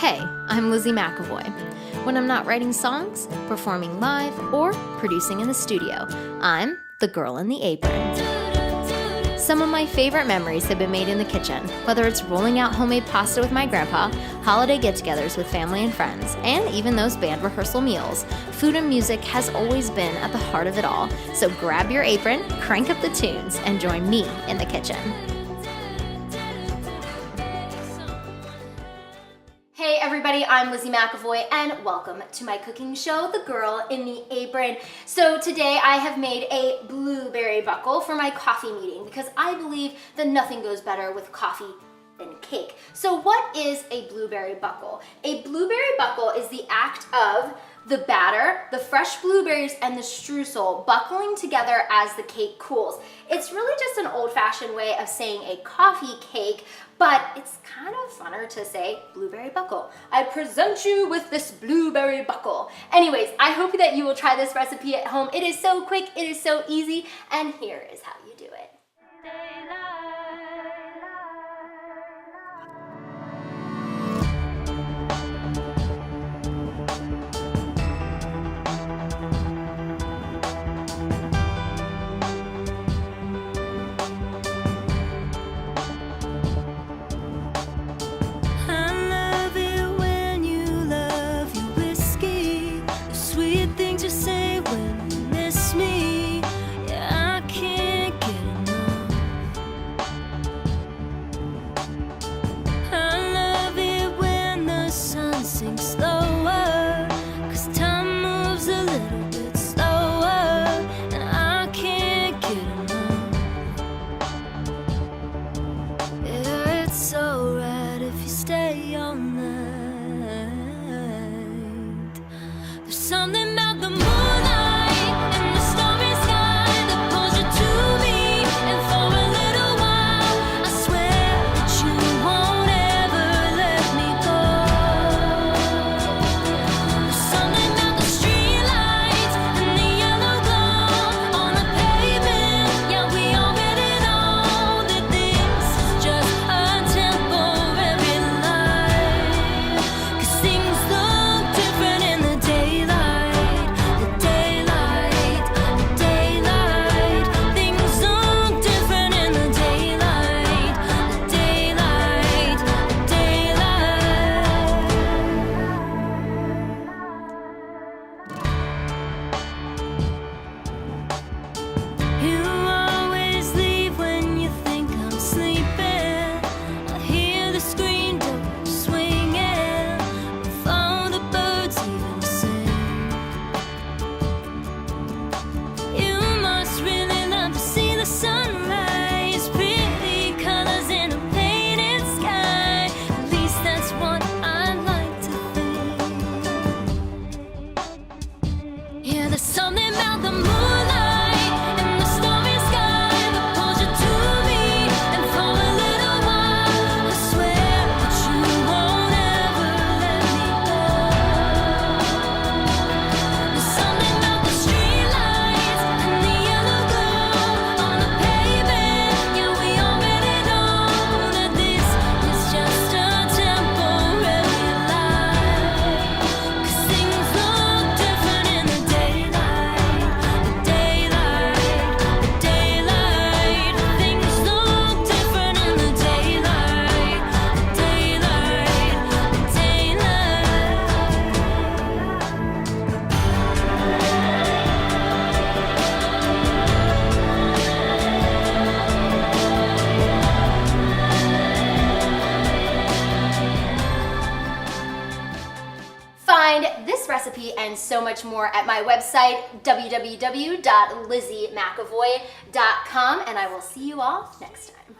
Hey, I'm Lizzy McAvoy. When I'm not writing songs, performing live, or producing in the studio, I'm the girl in the apron. Some of my favorite memories have been made in the kitchen, whether it's rolling out homemade pasta with my grandpa, holiday get-togethers with family and friends, and even those band rehearsal meals. Food and music has always been at the heart of it all, so grab your apron, crank up the tunes, and join me in the kitchen. Hey everybody, I'm Lizzy McAvoy and welcome to my cooking show, The Girl in the Apron. So today I have made a blueberry buckle for my coffee meeting because I believe that nothing goes better with coffee than cake. So what is a blueberry buckle? A blueberry buckle is the act of the batter, the fresh blueberries, and the streusel buckling together as the cake cools. It's really just an old-fashioned way of saying a coffee cake, but it's kind of funner to say blueberry buckle. I present you with this blueberry buckle. Anyways, I hope that you will try this recipe at home. It is so quick, it is so easy, and here is how you do it. Something about the moonlight and the starry sky that pulls you to me, and for a little while I swear that you won't ever let me go. There's something about the streetlights and the yellow glow on the pavement. Yeah, we already know that this is just a temporary life, 'cause things look different in the daylight. There's something about the moonlight and the starry sky that pulls you to me, and for a little while I swear that you won't ever let me go. There's something about the streetlights and the yellow glow on the pavement. Yeah, we already know that this is just a temporary life, 'cause things look different in the daylight. Find this recipe and so much more at my website, www.lizzymcavoy.com, and I will see you all next time.